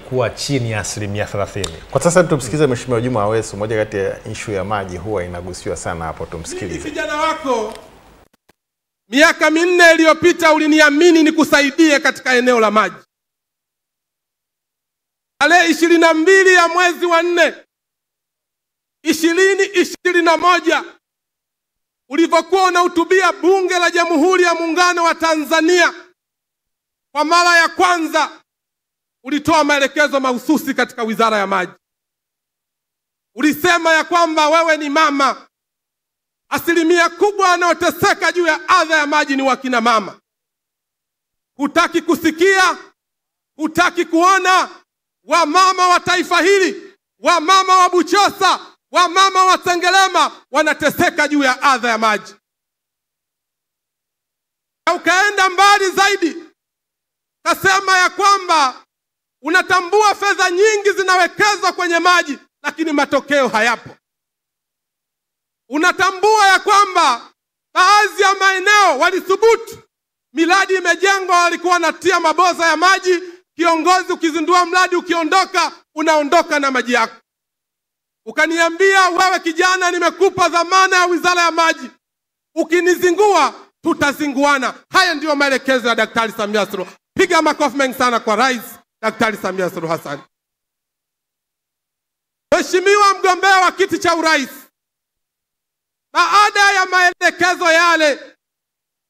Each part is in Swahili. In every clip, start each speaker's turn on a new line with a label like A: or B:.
A: kuwa chini ya 30%.
B: Kwa sasa tumsikize Mheshimiwa Juma Aweso, moja kati ya issue ya maji huwa inagusiwa sana hapo, tumsikilize.
C: Kijana wako miaka 4 iliyopita uliniamini nikusaidie katika eneo la maji. Tarehe 22 ya mwezi wa 4 2021 ulivyokuwa unahutubia Bunge la Jamhuri ya Muungano wa Tanzania kwa mara ya kwanza, ulitoa maelekezo mahususi katika Wizara ya Maji. Ulisema ya kwamba wewe ni mama, asilimia kubwa wanaoteseka juu ya adha ya maji ni wakina mama. Hutaki kusikia, hutaki kuona wamama wa taifa hili, wamama wa Buchosa, wamama wa Sengerema wanateseka juu ya adha ya maji. Ukaenda mbali zaidi, kasema ya kwamba unatambua fedha nyingi zinawekezwa kwenye maji lakini matokeo hayapo. Unatambua ya kwamba baadhi ya maeneo walithubutu, miradi imejengwa, walikuwa wanatia maboza ya maji, kiongozi ukizindua mradi ukiondoka, unaondoka na maji yako. Ukaniambia wewe kijana, nimekupa dhamana ya Wizara ya Maji, ukinizingua tutazinguana. Haya ndio maelekezo ya Daktari Samia Suluhu. Piga makofi mengi sana kwa Rais Daktari Samia Suluhu Hassan. Mheshimiwa mgombea wa kiti cha urais, baada ya maelekezo yale,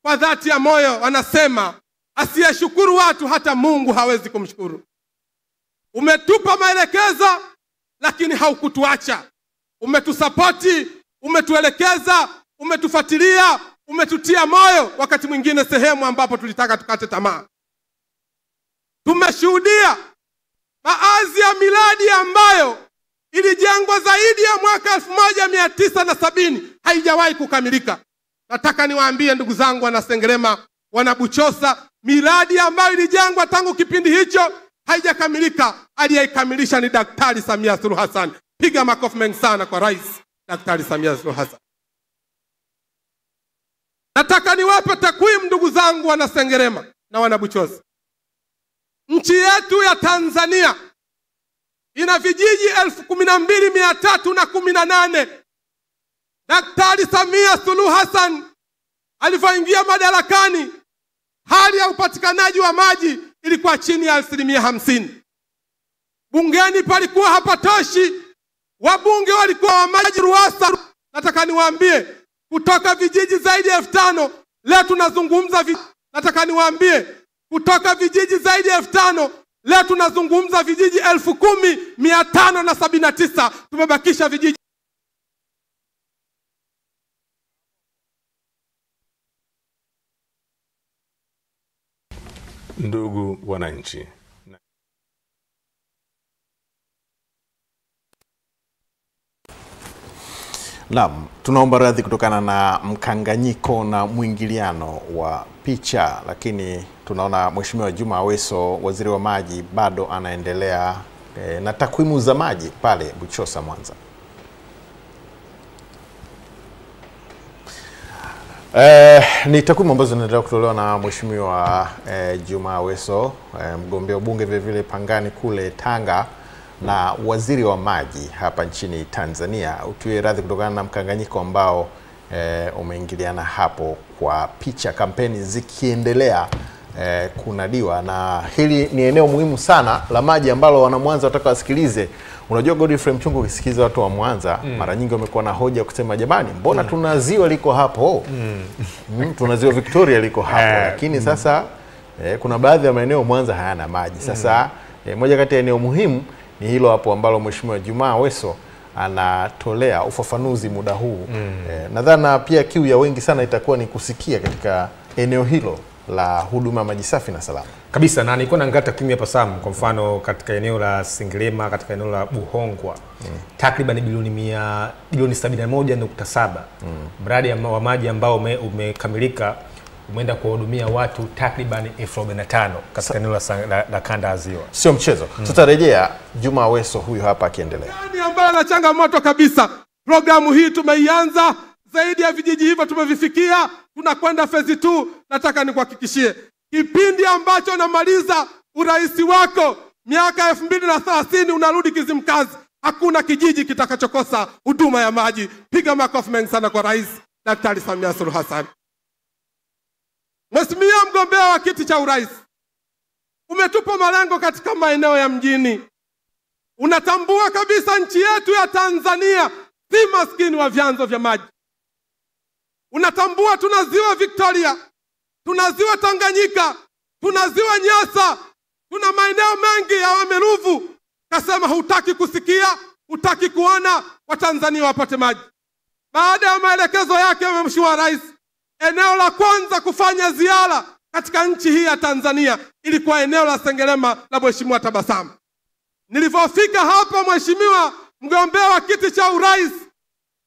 C: kwa dhati ya moyo wanasema asiyeshukuru watu hata Mungu hawezi kumshukuru. Umetupa maelekezo lakini haukutuacha. Umetusapoti, umetuelekeza, umetufuatilia, umetutia moyo wakati mwingine sehemu ambapo tulitaka tukate tamaa. Tumeshuhudia baadhi ya miradi ambayo ilijengwa zaidi ya mwaka 1970 haijawahi kukamilika. Nataka niwaambie ndugu zangu wana Sengerema, wana Buchosa, miradi ambayo ilijengwa tangu kipindi hicho haijakamilika. Aliyekamilisha ni Daktari Samia Suluhu Hassan. Piga makofi mengi sana kwa Rais Daktari Samia Suluhu Hassan. Nataka niwape takwimu ndugu zangu wana Sengerema na wana Buchosa. Nchi yetu ya Tanzania ina vijiji 12,318. Daktari Samia Suluhu Hassan alipoingia madarakani, hali ya upatikanaji wa maji ilikuwa chini ya 50%. Bungeni palikuwa hapatoshi, wabunge walikuwa wa maji ruwasa. Nataka niwaambie kutoka vijiji zaidi ya 5,000 leo tunazungumza nataka niwaambie kutoka vijiji zaidi ya 5,000 leo tunazungumza vijiji 10,579. Tumebakisha vijiji.
B: Ndugu wananchi, naam, tunaomba radhi kutokana na mkanganyiko na mwingiliano wa picha, lakini tunaona Mheshimiwa Juma Aweso, waziri wa maji, bado anaendelea na takwimu za maji pale Buchosa, Mwanza. Ni takwimu ambazo zinaendelea kutolewa na Mheshimiwa Juma Aweso, mgombea ubunge vile vile Pangani kule Tanga, na waziri wa maji hapa nchini Tanzania. Utuwe radhi kutokana na mkanganyiko ambao umeingiliana hapo kwa picha, kampeni zikiendelea kunadiwa, na hili ni eneo muhimu sana la maji ambalo wana Mwanza wataka wasikilize. Unajua Godfrey Mchungu, ukisikiza watu wa Mwanza mara nyingi wamekuwa na hoja kusema jamani, mbona tuna ziwa liko hapo? Tuna ziwa Victoria liko hapo. Lakini sasa kuna baadhi ya maeneo Mwanza hayana maji. Sasa moja kati ya eneo muhimu ni hilo hapo ambalo Mheshimiwa Juma Aweso anatolea ufafanuzi muda huu. Nadhani pia kiu ya wengi sana itakuwa ni kusikia katika eneo hilo la huduma maji safi na salama.
A: Kabisa, na nilikuwa naangalia takwimu hapa Sam, kwa mfano katika eneo la Sengerema, katika eneo la Buhongwa, takriban bilioni 71.7. Mradi wa maji ambao umekamilika umeenda kuwahudumia watu takriban 45,000 katika eneo la kanda ya Ziwa.
B: Sio mchezo. Tutarejea Juma Aweso huyu hapa akiendelea.
C: Nani ambaye ana changamoto kabisa? Programu hii tumeianza, zaidi ya vijiji hivyo tumevifikia, tunakwenda phase 2. Nataka nikuhakikishie kipindi ambacho namaliza urais wako miaka 2030 unarudi Kizimkazi, hakuna kijiji kitakachokosa huduma ya maji. Piga makofi mengi sana kwa Rais Daktari Samia Suluhu Hassan. Mheshimiwa mgombea wa kiti cha urais, umetupa malengo katika maeneo ya mjini. Unatambua kabisa nchi yetu ya Tanzania si maskini wa vyanzo vya maji. Unatambua tuna ziwa Victoria, tuna ziwa Tanganyika, tuna ziwa Nyasa, tuna maeneo mengi ya Wameruvu. Kasema hutaki kusikia, hutaki kuona Watanzania wapate maji. Baada ya maelekezo yake Mheshimiwa Rais, eneo la kwanza kufanya ziara katika nchi hii ya Tanzania ilikuwa eneo la Sengerema la Mheshimiwa Tabasamu. Nilipofika hapa, Mheshimiwa mgombea wa kiti cha urais,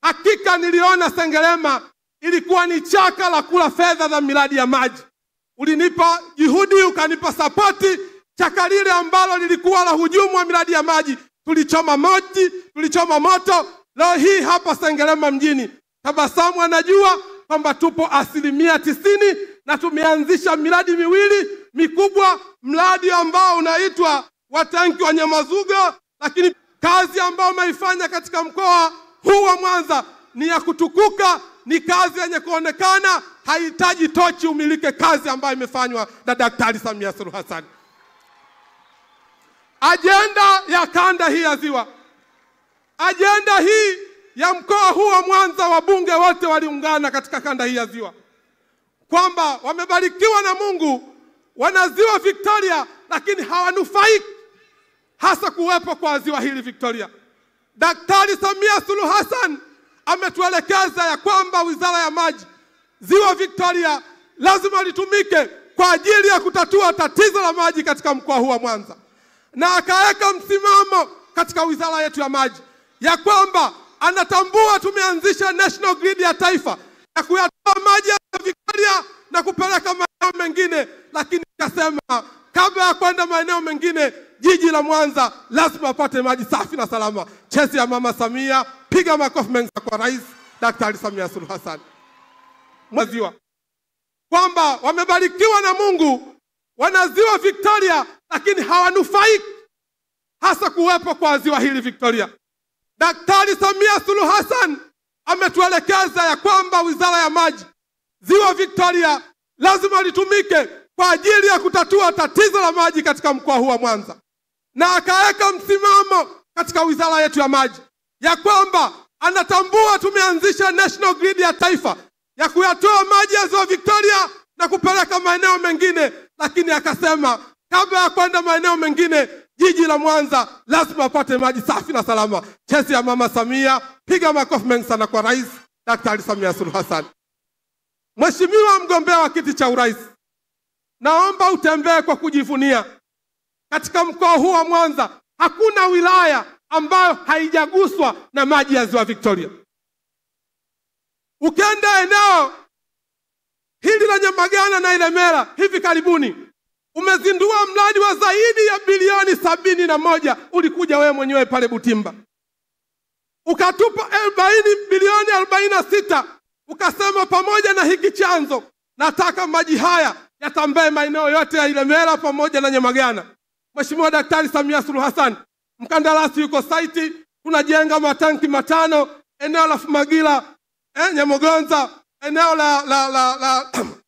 C: hakika niliona Sengerema ilikuwa ni chaka la kula fedha za miradi ya maji. Ulinipa juhudi, ukanipa sapoti. Chaka lile ambalo lilikuwa la hujumu wa miradi ya maji tulichoma moto. Leo hii hapa Sengerema mjini, Tabasamu anajua kwamba tupo 90% na tumeanzisha miradi miwili mikubwa. Mradi ambao unaitwa wa tanki wa Nyamazuga, lakini kazi ambayo umeifanya katika mkoa huu wa Mwanza ni ya kutukuka, ni kazi yenye kuonekana, haihitaji tochi umilike kazi ambayo imefanywa na Daktari Samia Suluhu Hassan. Ajenda ya kanda hii ya Ziwa, ajenda hii ya mkoa huu wa Mwanza, wabunge wote waliungana katika kanda hii ya Ziwa kwamba wamebarikiwa na Mungu, wana ziwa Victoria, lakini hawanufaiki hasa kuwepo kwa ziwa hili Victoria. Daktari Samia Suluhu Hassan ametuelekeza ya kwamba Wizara ya Maji, ziwa Victoria lazima litumike kwa ajili ya kutatua tatizo la maji katika mkoa huu wa Mwanza, na akaweka msimamo katika wizara yetu ya maji ya kwamba anatambua tumeanzisha national grid ya taifa ya kuyatoa maji ya Victoria na kupeleka maeneo mengine, lakini akasema kabla ya kwenda maeneo mengine, jiji la Mwanza lazima apate maji safi na salama. Chesi ya Mama Samia, piga makofi mengi kwa Rais Daktari Samia Suluhu Hassan. Maziwa kwamba wamebarikiwa na Mungu, wana ziwa Victoria, lakini hawanufaiki hasa kuwepo kwa ziwa hili Victoria. Daktari Samia Suluhu Hassan ametuelekeza ya kwamba Wizara ya Maji, ziwa Victoria lazima litumike kwa ajili ya kutatua tatizo la maji katika mkoa huu wa Mwanza, na akaweka msimamo katika wizara yetu ya maji ya kwamba anatambua tumeanzisha national grid ya taifa ya kuyatoa maji ya ziwa Victoria na kupeleka maeneo mengine, lakini akasema kabla ya kwenda maeneo mengine, jiji la Mwanza lazima apate maji safi na salama. Chesi ya Mama Samia, piga makofi mengi sana kwa Rais Daktari Samia Suluhu Hassan. Mheshimiwa mgombea wa kiti cha urais, naomba utembee kwa kujivunia. Katika mkoa huu wa Mwanza hakuna wilaya ambayo haijaguswa na maji ya ziwa Victoria. Ukenda eneo hili la Nyamagana na Ilemela, hivi karibuni umezindua mradi wa zaidi ya bilioni 71. Ulikuja wewe mwenyewe pale Butimba, ukatupa bilioni 46, ukasema pamoja na hiki chanzo nataka maji haya yatambae maeneo yote ya Ilemela pamoja na Nyamagana. Mheshimiwa Daktari Samia Suluhu Hassan, mkandarasi yuko site, tunajenga matanki 5 eneo la Fumagila, Nyamogonza,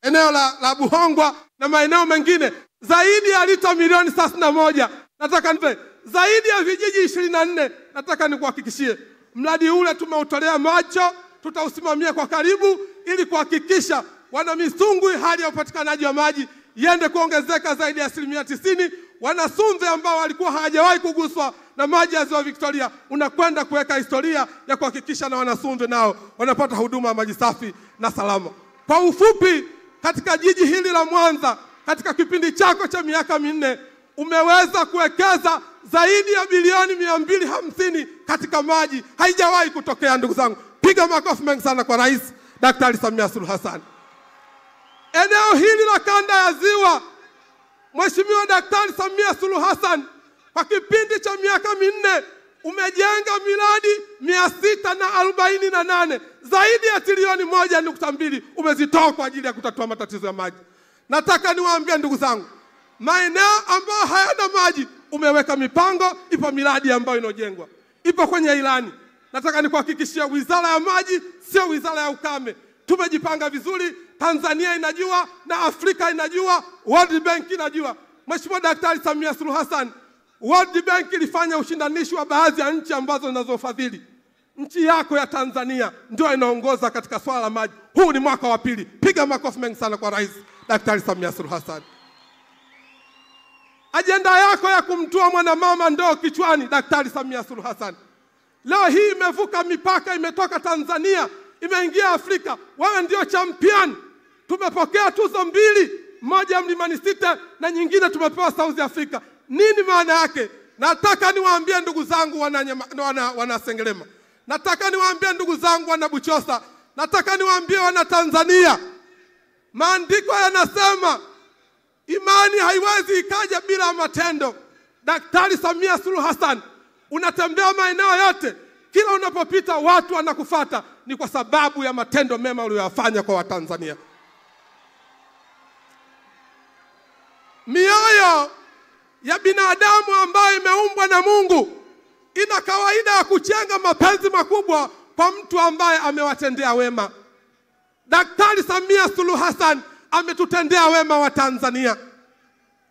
C: eneo la Buhongwa na maeneo mengine, zaidi ya lita milioni 31. Nataka nipe zaidi ya vijiji 24. Nataka nikuhakikishie mradi ule tumeutolea macho, tutausimamia kwa karibu ili kuhakikisha wana Misungwi hali ya upatikanaji wa maji iende kuongezeka zaidi ya 90%. Wana Sumve ambao walikuwa hawajawahi kuguswa na maji ya ziwa Victoria, unakwenda kuweka historia ya kuhakikisha na wana Sumve nao wanapata huduma ya maji safi na salama. Kwa ufupi, katika jiji hili la Mwanza, katika kipindi chako cha miaka 4 umeweza kuwekeza zaidi ya bilioni 250 katika maji. Haijawahi kutokea, ndugu zangu. Piga makofi mengi sana kwa Rais Daktari Samia Suluhu Hassan. Eneo hili la kanda ya Ziwa, Mheshimiwa Daktari Samia Suluhu Hassan, kwa kipindi cha miaka 4 umejenga miradi 648, zaidi ya trilioni 1.2 umezitoa kwa ajili ya kutatua matatizo ya maji. Nataka niwaambie ndugu zangu, maeneo ambayo hayana maji umeweka mipango, ipo miradi ambayo inojengwa, ipo kwenye ilani. Nataka nikuhakikishia wizara ya maji sio wizara ya ukame. Tumejipanga vizuri, Tanzania inajua na Afrika inajua, World Bank inajua. Mheshimiwa Daktari Samia Suluhu Hassan, World Bank ilifanya ushindanishi wa baadhi ya nchi ambazo zinazofadhili. Nchi yako ya Tanzania ndio inaongoza katika swala la maji. Huu ni mwaka wa pili. Piga makofi mengi sana kwa Rais Daktari Samia Suluhu Hassan. Ajenda yako ya kumtua mwanamama ndoo kichwani, Daktari Samia Suluhu Hassan. Leo hii imevuka mipaka, imetoka Tanzania, imeingia Afrika. Wewe ndio champion. Tumepokea tuzo 2, moja Mlimani City na nyingine tumepewa South Africa. Nini maana yake? Nataka niwaambie ndugu zangu wana Sengerema. Nataka niwaambie ndugu zangu wana Buchosa. Nataka niwaambie wana Tanzania. Maandiko yanasema imani haiwezi ikaja bila matendo. Daktari Samia Suluhu Hassan, unatembea maeneo yote, kila unapopita watu wanakufuata, ni kwa sababu ya matendo mema uliyofanya kwa Watanzania. Mioyo ya binadamu ambayo imeumbwa na Mungu ina kawaida ya kuchenga mapenzi makubwa kwa mtu ambaye amewatendea wema. Daktari Samia Suluhu Hassan ametutendea wema wa Tanzania.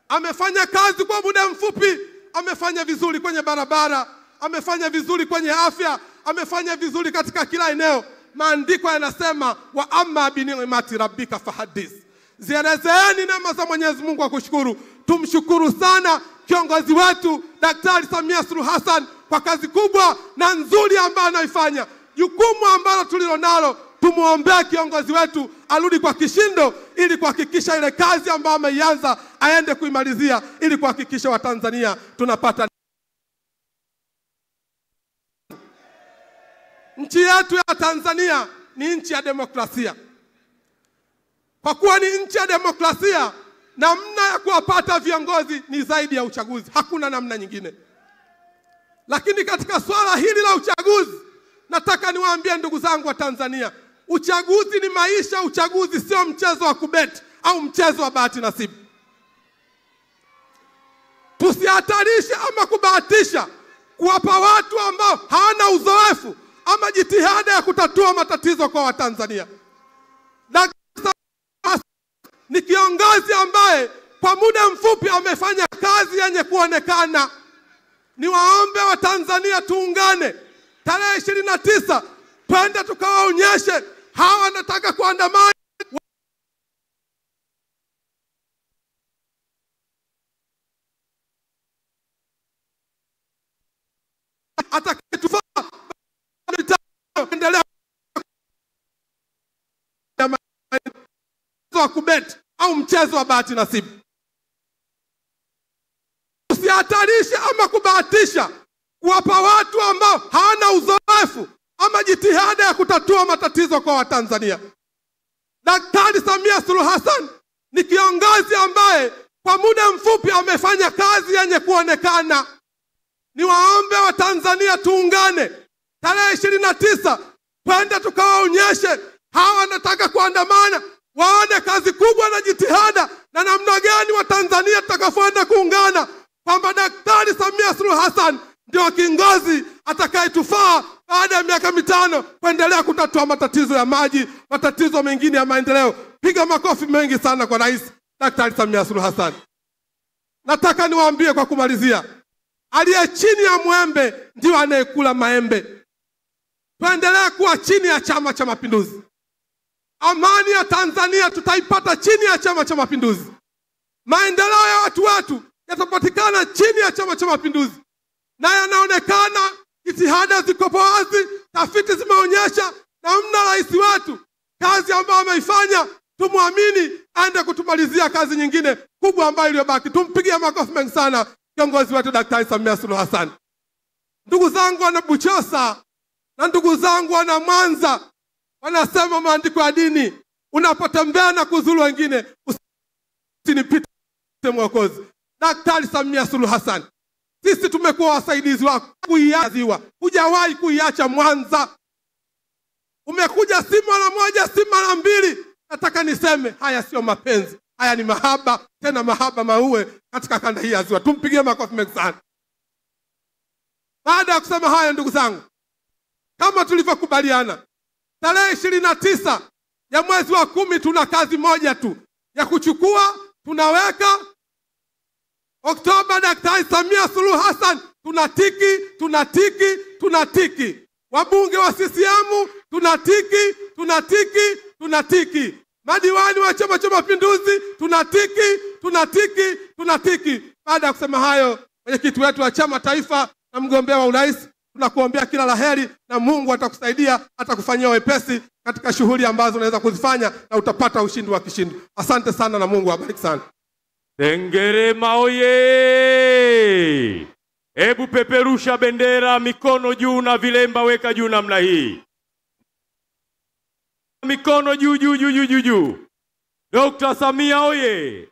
C: Amefanya kazi kwa muda mfupi, amefanya vizuri kwenye barabara, amefanya vizuri kwenye afya, amefanya vizuri katika kila eneo. Maandiko yanasema wa amma bi ni'mati rabbika fahaddith. Zielezeeni neema za Mwenyezi Mungu wa kushukuru. Tumshukuru sana kiongozi wetu Daktari Samia Suluhu Hassan kwa kazi kubwa na nzuri ambayo anaifanya. Jukumu ambalo tulilonalo, tumuombee kiongozi wetu arudi kwa kishindo ili kuhakikisha ile kazi ambayo ameianza aende kuimalizia ili kuhakikisha Watanzania tunapata. Nchi yetu ya Tanzania ni nchi ya demokrasia. Kwa kuwa ni nchi ya demokrasia, namna ya kuwapata viongozi ni zaidi ya uchaguzi. Hakuna namna nyingine. Lakini katika swala hili la uchaguzi, nataka niwaambie ndugu zangu wa Tanzania, uchaguzi ni maisha. Uchaguzi sio mchezo wa kubeti au mchezo wa bahati nasibu. Tusihatarishe ama kubahatisha kuwapa watu ambao hawana uzoefu ama jitihada ya kutatua matatizo kwa Watanzania. Ni kiongozi ambaye kwa muda mfupi amefanya kazi yenye kuonekana. Niwaombe wa Tanzania tuungane. Tarehe 29 twende tukawaonyeshe hawa wanataka kuandamana. Atakayetufaa endelea wa kubeti au mchezo wa bahati nasibu. Usihatarishe ama kubahatisha kuwapa watu ambao hawana uzoefu ama jitihada ya kutatua matatizo kwa Watanzania. Daktari Samia Suluhu Hassan ni kiongozi ambaye kwa muda mfupi amefanya kazi yenye kuonekana. Niwaombe wa Tanzania tuungane. Tarehe 29 twende tukawaonyeshe hawa wanataka kuandamana, waone kazi kubwa na jitihada na namna gani wa Tanzania tutakapoenda kuungana, kwamba Daktari Samia Suluhu Hassan ndio kiongozi atakayetufaa baada ya miaka 5 kuendelea kutatua matatizo ya maji, matatizo mengine ya maendeleo. Piga makofi mengi sana kwa Rais Daktari Samia Suluhu Hassan. Nataka niwaambie kwa kumalizia, aliye chini ya mwembe ndio anayekula maembe. Tuendelee kuwa chini ya Chama cha Mapinduzi. Amani ya Tanzania tutaipata chini ya Chama cha Mapinduzi. Maendeleo ya watu wetu yatapatikana chini ya Chama cha Mapinduzi. Na yanaonekana jitihada ziko wazi, tafiti zimeonyesha namna rais wetu kazi ambayo ameifanya. Tumuamini aende kutumalizia kazi nyingine kubwa ambayo iliyobaki. Tumpigie makofi mengi sana kiongozi wetu Daktari Samia Suluhu Hassan. Ndugu zangu wana Buchosa na ndugu zangu wana Mwanza, wanasema maandiko ya dini, unapotembea na kuzuru wengine usinipite Mwokozi. Daktari Samia Suluhu Hassan, sisi tumekuwa wasaidizi wako kuiaziwa. Hujawahi kuiacha Mwanza. Umekuja si mara moja, si mara mbili. Nataka niseme haya sio mapenzi, Haya ni mahaba, tena mahaba maue katika kanda hii ya Ziwa. Tumpigie makofi mengi sana. Baada ya kusema haya, ndugu zangu, kama tulivyokubaliana, tarehe 29 ya mwezi wa 10 tuna kazi moja tu ya kuchukua, tunaweka Oktoba Daktari Samia Suluhu Hassan, tunatiki, tunatiki, tunatiki. Wabunge wa CCM tunatiki, tunatiki, tunatiki. Madiwani wa Chama cha Mapinduzi tunatiki, tunatiki, tunatiki. Baada ya kusema hayo, mwenyekiti wetu wa chama taifa na mgombea wa urais, tunakuombea kila laheri na Mungu atakusaidia, atakufanyia wepesi katika shughuli ambazo unaweza kuzifanya na utapata ushindi wa kishindo. Asante sana na Mungu awabariki sana.
D: Sengerema oye! Hebu peperusha bendera, mikono juu na vilemba weka juu namna hii. Mikono juu juu juu juu juu. Dr. Samia oye!